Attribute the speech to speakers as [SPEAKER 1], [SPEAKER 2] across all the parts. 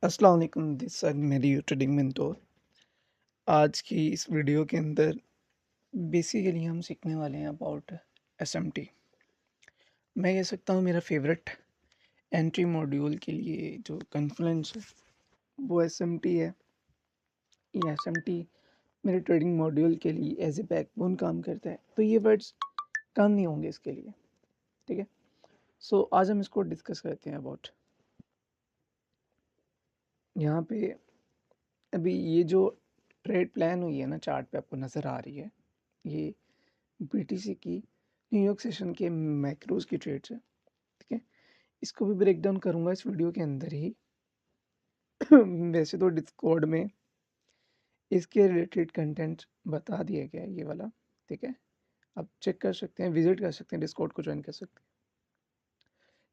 [SPEAKER 1] अस्सलाम वालेकुम this sir मेरी ट्रेडिंग मेंटोर। आज की इस वीडियो के अंदर बेसिकली हम सीखने वाले हैं अबाउट एसएमटी। मैं कह सकता हूँ मेरा फेवरेट एंट्री मॉड्यूल के लिए जो कॉन्फ्लुएंस है वो एसएमटी है। ये एसएमटी मेरे ट्रेडिंग मॉड्यूल के लिए एज ए बैकबोन काम करता है, तो ये वर्ड्स कम नहीं होंगे इसके लिए। ठीक है, सो आज हम इसको डिस्कस करते हैं अबाउट। यहाँ पे अभी ये जो ट्रेड प्लान हुई है ना, चार्ट पे आपको नज़र आ रही है, ये बीटीसी की न्यूयॉर्क सेशन के मैक्रोज की ट्रेड्स है। ठीक है, इसको भी ब्रेक डाउन करूंगा इस वीडियो के अंदर ही। वैसे तो डिस्कॉर्ड में इसके रिलेटेड कंटेंट बता दिया गया है ये वाला। ठीक है, आप चेक कर सकते हैं, विजिट कर सकते हैं, डिस्कॉर्ड को ज्वाइन कर सकते हैं,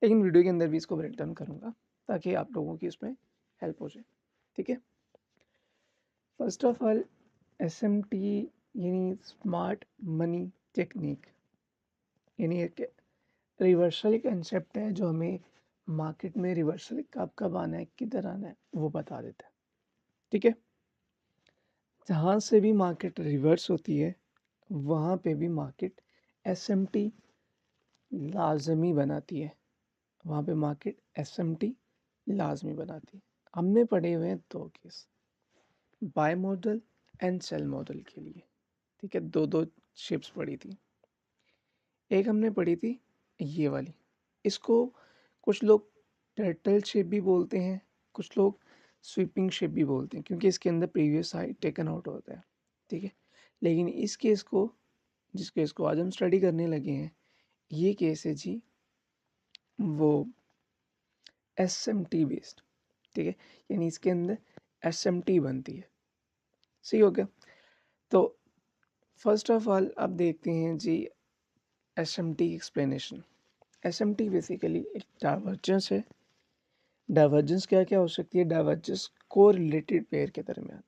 [SPEAKER 1] लेकिन वीडियो के अंदर भी इसको ब्रेक डाउन करूंगा ताकि आप लोगों की इसमें हेल्प हो जाए। ठीक है, फर्स्ट ऑफ ऑल एसएमटी यानी स्मार्ट मनी टेक्निक, यानी एक रिवर्सल कंसेप्ट है जो हमें मार्केट में रिवर्सल कब कब आना है, किधर आना है, वो बता देता है। ठीक है, जहाँ से भी मार्केट रिवर्स होती है वहाँ पे भी मार्केट एसएमटी लाजमी बनाती है। वहाँ पे मार्केट एसएमटी लाजमी बनाती है। हमने पढ़े हुए हैं दो case, buy model and sell model के लिए। ठीक है, दो दो शिप्स पढ़ी थी। एक हमने पढ़ी थी ये वाली, इसको कुछ लोग टर्टल शेप भी बोलते हैं, कुछ लोग स्वीपिंग शेप भी बोलते हैं, क्योंकि इसके अंदर प्रीवियस हाई टेकन आउट होता है। ठीक है, लेकिन इस केस को, जिस केस को आज हम स्टडी करने लगे हैं, ये केस है जी वो एस एम टी बेस्ड। ठीक है, यानी इसके अंदर एस एम टी बनती है। सही हो गया। तो फर्स्ट ऑफ ऑल अब देखते हैं जी S M T explanation. S M T basically एक डाइवर्जेंस है। डाइवर्जेंस क्या क्या हो सकती है? डाइवर्जेंस को रिलेटेड पेयर के दरमियान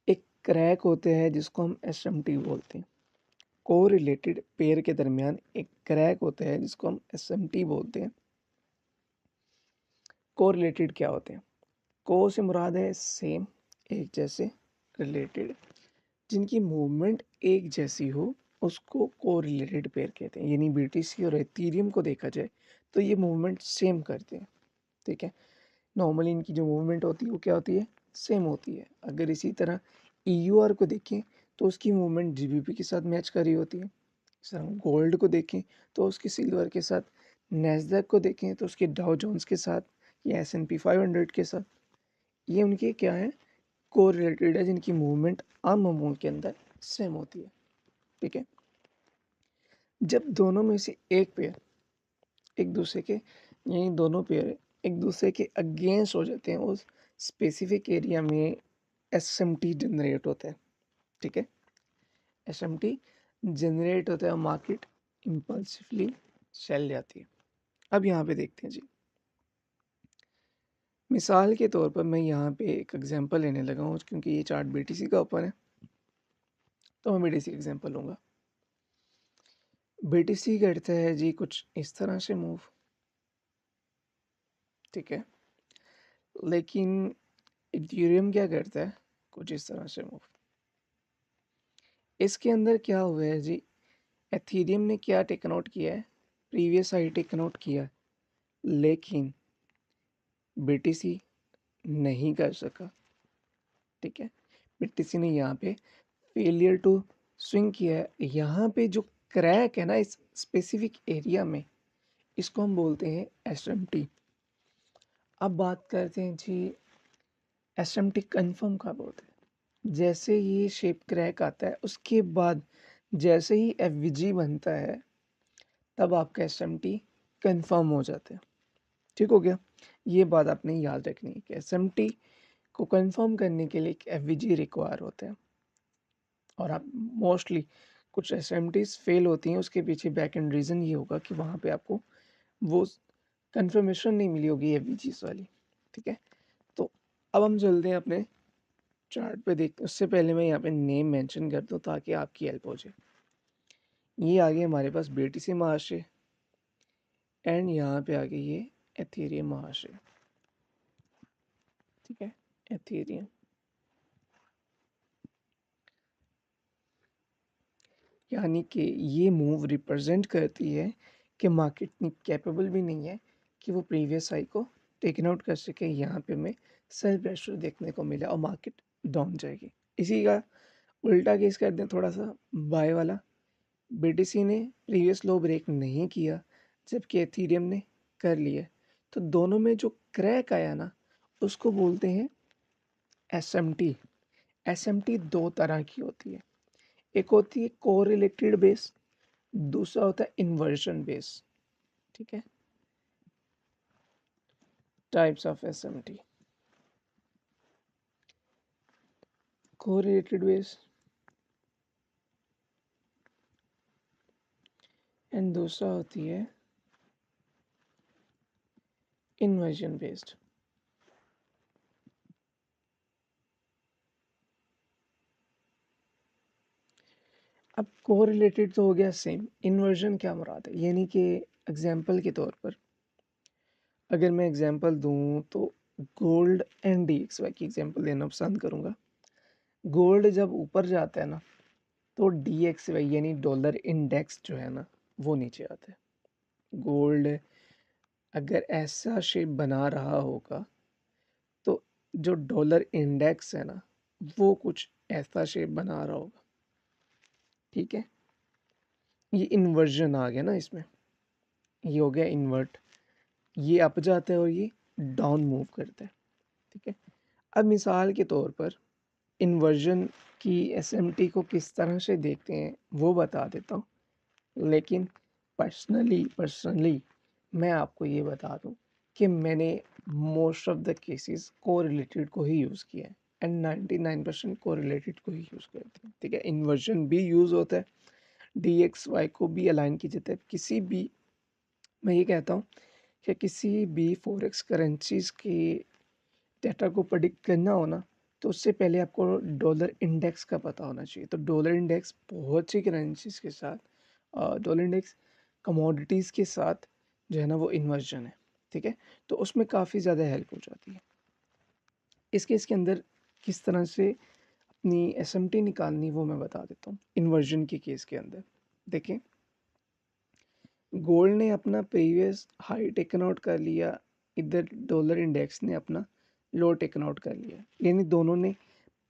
[SPEAKER 1] एक क्रैक होते हैं जिसको हम एसएमटी बोलते हैं। को रिलेटेड पेयर के दरमियान एक क्रैक होते हैं जिसको हम एसएमटी बोलते हैं। को रिलेटेड क्या होते हैं? को से मुराद है सेम, एक जैसे, रिलेटेड जिनकी मूवमेंट एक जैसी हो उसको को रिलेटेड पेयर कहते हैं। यानी बीटीसी और एथीरियम को देखा जाए तो ये मूवमेंट सेम करते हैं। ठीक है, नॉर्मली इनकी जो मूवमेंट होती है वो क्या होती है? सेम होती है। अगर इसी तरह ईयूआर को देखें तो उसकी मूवमेंट जीबीपी के साथ मैच कर रही होती है। इस तरह गोल्ड को देखें तो उसकी सिल्वर के साथ, नैस्डैक को देखें तो उसके डाउ जोन्स के साथ या एस&पी 500 के साथ। ये उनके क्या है? को रिलेटेड है, जिनकी मूवमेंट आम अमूल के अंदर सेम होती है। ठीक है, जब दोनों में से एक पेयर एक दूसरे के, यानी दोनों पेयर एक दूसरे के अगेंस्ट हो जाते हैं, उस स्पेसिफिक एरिया में एसएमटी जनरेट होता है। ठीक है, एसएमटी जनरेट होता है, मार्केट इम्पल्सिवली चल जाती है। अब यहाँ पे देखते हैं जी, मिसाल के तौर पर मैं यहाँ पे एक एग्जांपल लेने लगा हूँ, क्योंकि ये चार्ट बीटीसी का ओपन है तो मैं बीटीसी एग्जांपल लूँगा। बीटीसी करता है जी कुछ इस तरह से मूव। ठीक है, लेकिन इथेरियम क्या करता है? कुछ इस तरह से मूव। इसके अंदर क्या हुआ है जी? एथेरियम ने क्या टेकन आउट किया है? प्रीवियस हाई टेकन आउट किया है, लेकिन बीटीसी नहीं कर सका। ठीक है, बीटीसी ने यहाँ पे फेलियर टू स्विंग किया है। यहाँ पे जो क्रैक है ना इस स्पेसिफिक एरिया में, इसको हम बोलते हैं एसएमटी। अब बात करते हैं जी एसएमटी कंफर्म कब होता है? जैसे ये शेप क्रैक आता है उसके बाद जैसे ही एफवीजी बनता है तब आपका एसएमटी कंफर्म हो जाता है। ठीक हो गया। ये बात आपने याद रखनी है कि एसएमटी को कंफर्म करने के लिए एक एफवीजी रिक्वायर होता है, और आप मोस्टली कुछ एसएमटीज फेल होती हैं, उसके पीछे बैक एंड रीज़न ये होगा कि वहाँ पे आपको वो कंफर्मेशन नहीं मिली होगी एफवीजीज वाली। ठीक है, तो अब हम चलते हैं अपने चार्ट पे देखते हैं। उससे पहले मैं यहाँ पे नेम मेंशन कर दूँ ताकि आपकी हेल्प हो जाए। ये आ गया हमारे पास बीटीसी महाशय, एंड यहाँ पे आ गई ये एथेरियम महाशय। ठीक है, एथेरियम। यानी कि ये मूव रिप्रेजेंट करती है कि मार्केट इतनी कैपेबल भी नहीं है कि वो प्रीवियस हाई को टेकन आउट कर सके। यहाँ पे हमें सेल प्रेशर देखने को मिला और मार्केट डाउन जाएगी। इसी का उल्टा केस कर दें थोड़ा सा, बाय वाला, बीटीसी ने प्रीवियस लो ब्रेक नहीं किया जबकि एथेरियम ने कर लिया, तो दोनों में जो क्रैक आया ना उसको बोलते हैं एसएमटी। एसएमटी दो तरह की होती है, एक होती है कोरिलेटेड बेस, दूसरा होता है इन्वर्जन बेस। ठीक है, types of SMT, correlated base and दूसरा होती है इन्वर्जन बेस्ड। अब कोरिलेटेड तो हो गया सेम, इन्वर्जन क्या मुराद है, यानी कि एग्जांपल के तौर पर अगर मैं एग्जांपल दूं तो गोल्ड एंड डीएक्सवाई की एग्जांपल देना पसंद करूंगा। गोल्ड जब ऊपर जाता है ना तो डीएक्सवाई यानी डॉलर इंडेक्स जो है ना वो नीचे आता है। गोल्ड अगर ऐसा शेप बना रहा होगा तो जो डॉलर इंडेक्स है ना वो कुछ ऐसा शेप बना रहा होगा। ठीक है, ये इन्वर्जन आ गया ना इसमें, ये हो गया इन्वर्ट, ये अप जाता है और ये डाउन मूव करता है। ठीक है, अब मिसाल के तौर पर इन्वर्जन की एसएमटी को किस तरह से देखते हैं वो बता देता हूँ, लेकिन पर्सनली मैं आपको ये बता दूं कि मैंने most of the cases correlated को ही यूज़ किया है एंड 99% कोरिलेटेड को ही यूज़ करते हैं। ठीक है, इन्वर्जन भी यूज़ होता है, डी एक्स वाई को भी अलाइन की जाता है। किसी भी, मैं ये कहता हूँ कि किसी भी फॉरेक्स करेंसीज की डेटा को प्रेडिक्ट करना हो ना तो उससे पहले आपको डॉलर इंडेक्स का पता होना चाहिए। तो डॉलर इंडेक्स बहुत सी करेंसीज के साथ, डॉलर इंडेक्स कमोडिटीज़ के साथ जो है ना वो इन्वर्जन है। ठीक है, तो उसमें काफ़ी ज़्यादा हेल्प हो जाती है। इस केस के अंदर किस तरह से अपनी एसएमटी निकालनी वो मैं बता देता हूँ। इन्वर्जन के केस के अंदर देखें, गोल्ड ने अपना प्रीवियस हाई टेकन आउट कर लिया, इधर डॉलर इंडेक्स ने अपना लो टेकन आउट कर लिया, यानी दोनों ने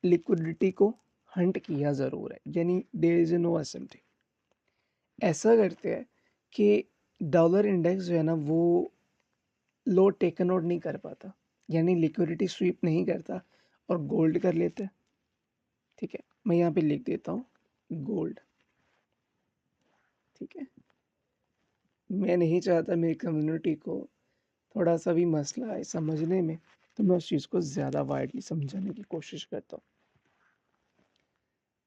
[SPEAKER 1] लिक्विडिटी को हंट किया ज़रूर है, यानी देयर इज़ नो एसएमटी। ऐसा करते हैं कि डॉलर इंडेक्स जो है ना वो लो टेकन आउट नहीं कर पाता, यानी लिक्विडिटी स्वीप नहीं करता और गोल्ड कर लेते हैं। ठीक है, मैं यहाँ पे लिख देता हूँ गोल्ड। ठीक है, मैं नहीं चाहता मेरी कम्युनिटी को थोड़ा सा भी मसला है समझने में, तो मैं उस चीज़ को ज़्यादा वाइडली समझाने की कोशिश करता हूँ।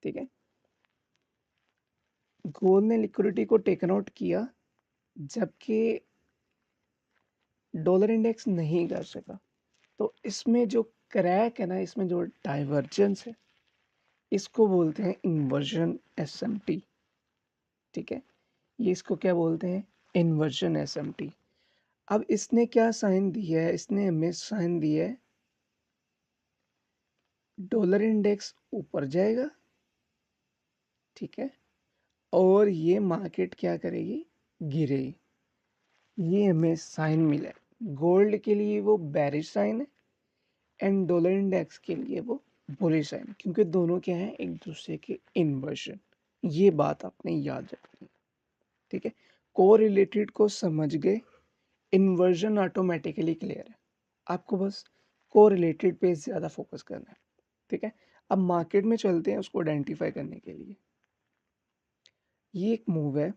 [SPEAKER 1] ठीक है, गोल्ड ने लिक्विडिटी को टेकन आउट किया जबकि डॉलर इंडेक्स नहीं कर सका। तो इसमें जो क्रैक है ना, इसमें जो डाइवर्जेंस है, इसको बोलते हैं इन्वर्जन एसएमटी। ठीक है, ये इसको क्या बोलते हैं, इन्वर्जन एसएमटी। अब इसने क्या साइन दिया है, इसने हमें साइन दिया है डॉलर इंडेक्स ऊपर जाएगा। ठीक है, और ये मार्केट क्या करेगी, गिरेगी। ये हमें साइन मिला है, गोल्ड के लिए वो बेरिश साइन है एंड डॉलर इंडेक्स के लिए वो बुलिश साइन, क्योंकि दोनों क्या हैं, एक दूसरे के इन्वर्जन। ये बात आपने याद रखनी है। ठीक है, कोरिलेटेड को समझ गए, इन्वर्जन ऑटोमेटिकली क्लियर है। आपको बस कोरिलेटेड पे ज़्यादा फोकस करना है। ठीक है, अब मार्केट में चलते हैं उसको आइडेंटिफाई करने के लिए। ये एक मूव है,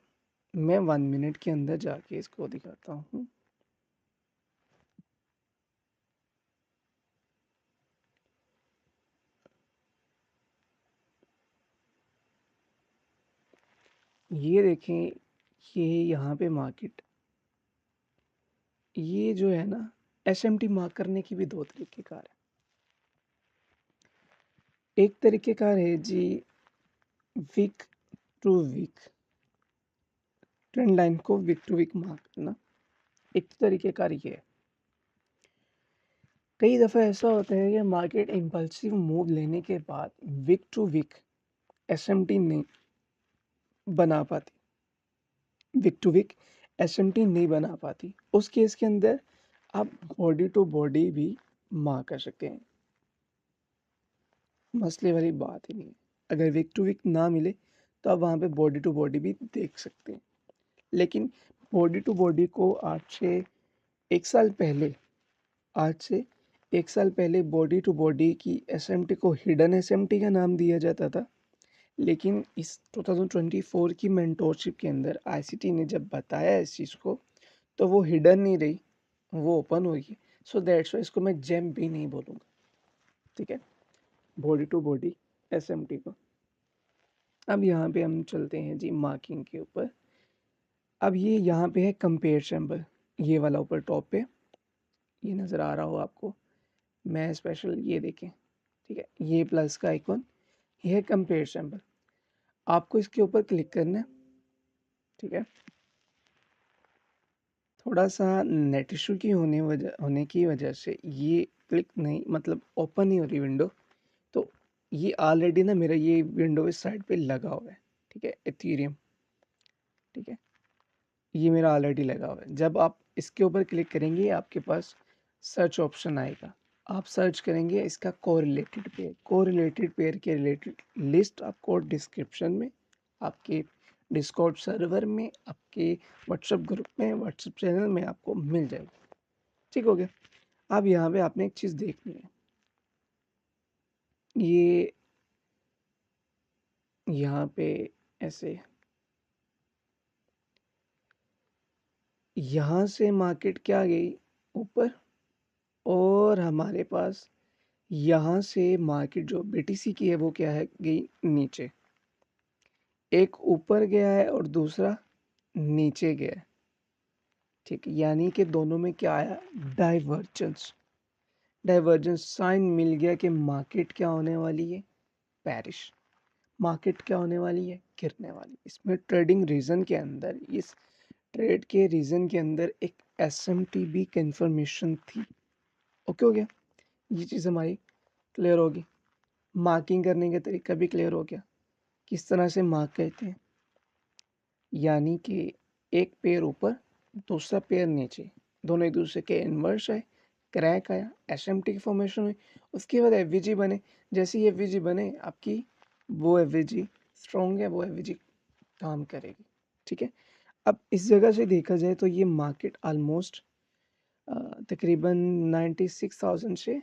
[SPEAKER 1] मैं 1 मिनट के अंदर जाके इसको दिखाता हूँ। ये देखें, ये यहाँ पे मार्केट, ये जो है ना एसएमटी मार्क करने की भी दो तरीक़ेकार है। एक तरीक़ेकार है जी week to week, trend line को वीक टू वीक मार्क करना। एक तरीक़ेकार ये है, कई दफ़ा ऐसा होता है कि मार्केट इम्पल्सिव मूव लेने के बाद वीक टू वीक एसएमटी नहीं बना पाती, वीक टू वीक एसएमटी नहीं बना पाती। उस केस के अंदर आप बॉडी टू बॉडी भी मार कर सकते हैं, मसले वाली बात ही नहीं है। अगर वीक टू वीक ना मिले तो आप वहाँ पे बॉडी टू बॉडी भी देख सकते हैं, लेकिन बॉडी टू बॉडी को एक साल पहले आज से 1 साल पहले बॉडी टू बॉडी की एसएमटी को हिडन एसएमटी का नाम दिया जाता था। लेकिन इस 2024 की मेंटोरशिप के अंदर आईसीटी ने जब बताया इस चीज़ को, तो वो हिडन नहीं रही, वो ओपन होगी। सो दैट्स व्हाई इसको मैं जेम भी नहीं बोलूँगा, ठीक है? बॉडी टू बॉडी एसएमटी को। अब यहाँ पे हम चलते हैं जी मार्किंग के ऊपर। अब ये यहाँ पे है कंपेयर सैंपल, ये वाला ऊपर टॉप पे, ये नज़र आ रहा हो आपको। मैं स्पेशल ये देखें, ठीक है? ये प्लस का आइकॉन, ये है कंपेयर सैंपल। आपको इसके ऊपर क्लिक करना है, ठीक है? थोड़ा-सा नेट इश्यू की होने की वजह से ये क्लिक नहीं, मतलब ओपन नहीं हो रही विंडो। तो ये ऑलरेडी ना मेरा ये विंडो इस साइड पे लगा हुआ है, ठीक है? इथेरियम, ठीक है? ये मेरा ऑलरेडी लगा हुआ है। जब आप इसके ऊपर क्लिक करेंगे आपके पास सर्च ऑप्शन आएगा। आप सर्च करेंगे इसका कोरिलेटेड पेयर के रिलेटेड लिस्ट आपको डिस्क्रिप्शन में, आपके डिस्कॉर्ड सर्वर में, आपके व्हाट्सएप ग्रुप में, व्हाट्सएप चैनल में आपको मिल जाएगी। ठीक हो गया? अब यहाँ पे आपने एक चीज़ देखनी है। ये यहाँ पे ऐसे यहाँ से मार्केट क्या गई ऊपर, और हमारे पास यहाँ से मार्केट जो बीटीसी की है वो क्या है, गई नीचे। एक ऊपर गया है और दूसरा नीचे गया है, ठीक है? यानी कि दोनों में क्या आया, डाइवर्जेंस। डाइवर्जेंस साइन मिल गया कि मार्केट क्या होने वाली है, पैरिश। मार्केट क्या होने वाली है, गिरने वाली। इसमें ट्रेडिंग रीजन के अंदर, इस ट्रेड के रीजन के अंदर एक एसएमटीबी कंफर्मेशन थी। ओके हो गया? ये चीज़ हमारी क्लियर होगी। मार्किंग करने का तरीका भी क्लियर हो गया, किस तरह से मार्क करते हैं। यानी कि एक पैर ऊपर, दूसरा पैर नीचे, दोनों एक दूसरे के इन्वर्स है, क्रैक आया, एसएमटी की फॉर्मेशन हुई, उसके बाद एफवीजी बने। जैसे ही एफवीजी बने आपकी, वो एफवीजी स्ट्रॉन्ग है, वो एफवीजी काम करेगी, ठीक है? अब इस जगह से देखा जाए तो ये मार्केट ऑलमोस्ट तकरीबन 96,000 से,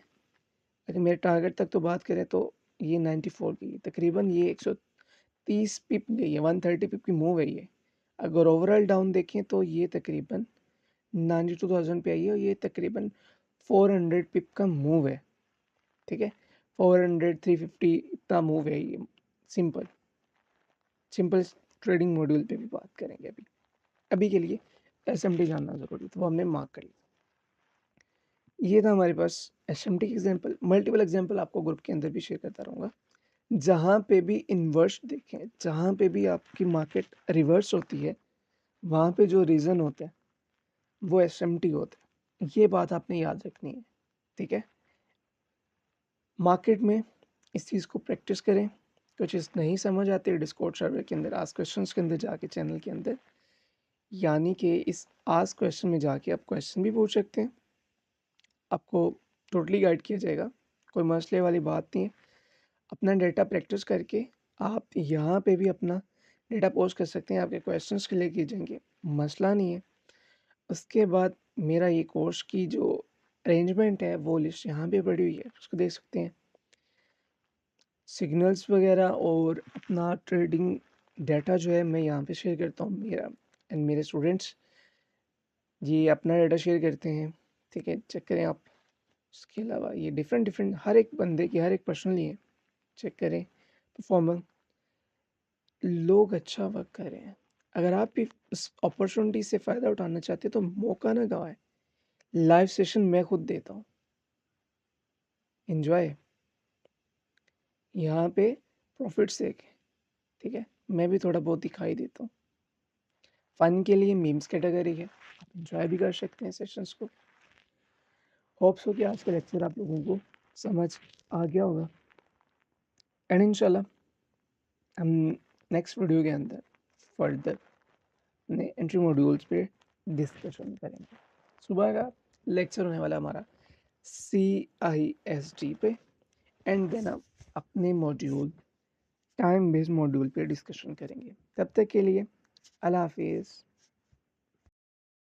[SPEAKER 1] अगर मेरे टारगेट तक तो बात करें तो ये 94 की है। तकरीबन ये 130 पिप गई है, 130 पिप की मूव है ये। अगर ओवरऑल डाउन देखें तो ये तकरीबन 92,000 पे आई है, और ये तकरीबन 400 पिप का मूव है, ठीक है? 400 350 इतना मूव है ये। सिंपल सिंपल ट्रेडिंग मॉड्यूल पे भी बात करेंगे अभी। अभी के लिए एसएमटी जानना ज़रूरी है, तो वो हमने मार्क कर लिया। ये था हमारे पास एसएमटी एग्जांपल। मल्टीपल एग्जांपल आपको ग्रुप के अंदर भी शेयर करता रहूँगा। जहाँ पे भी इन्वर्स देखें, जहाँ पे भी आपकी मार्केट रिवर्स होती है, वहाँ पे जो रीज़न होता है वो एसएमटी होता है। ये बात आपने याद रखनी है, ठीक है? मार्केट में इस चीज़ को प्रैक्टिस करें। कुछ चीज़ नहीं समझ आती है, डिस्कॉर्ड सर्वर के अंदर आस्क क्वेश्चंस के अंदर जाके, चैनल के अंदर, यानी कि इस आस्क क्वेश्चन में जाके आप क्वेश्चन भी पूछ सकते हैं। आपको टोटली गाइड किया जाएगा, कोई मसले वाली बात नहीं है। अपना डेटा प्रैक्टिस करके आप यहाँ पे भी अपना डेटा पोस्ट कर सकते हैं, आपके क्वेश्चंस क्लियर किए जाएंगे, मसला नहीं है। उसके बाद मेरा ये कोर्स की जो अरेंजमेंट है वो लिस्ट यहाँ पे पड़ी हुई है, उसको देख सकते हैं। सिग्नल्स वगैरह और अपना ट्रेडिंग डाटा जो है मैं यहाँ पे शेयर करता हूँ, मेरा एंड मेरे स्टूडेंट्स ये अपना डाटा शेयर करते हैं, ठीक है? चेक करें आप। उसके अलावा ये डिफरेंट डिफरेंट हर एक बंदे की, हर एक पर्सनली है, चेक करें परफॉर्मेंस। लोग अच्छा वर्क कर रहे हैं। अगर आप भी उस अपॉर्चुनिटी से फ़ायदा उठाना चाहते हैं तो मौका ना गंवाएं। लाइव सेशन मैं खुद देता हूँ, एंजॉय। यहाँ पे प्रॉफिट्स देखें, ठीक है? मैं भी थोड़ा बहुत दिखाई देता हूँ। फन के लिए मीम्स कैटेगरी है, आप एंजॉय भी कर सकते हैं सेशंस को। होप्स हो कि आज का लेक्चर आप लोगों को समझ आ गया होगा एंड इंशाल्लाह हम नेक्स्ट वीडियो के अंदर फर्दर ने एंट्री मॉड्यूल्स पे डिस्कशन करेंगे। सुबह का लेक्चर होने वाला हमारा CISD पे एंड देन हम अपने मॉड्यूल टाइम बेस्ड मॉड्यूल पे डिस्कशन करेंगे। तब तक के लिए अल्लाह हाफिज़।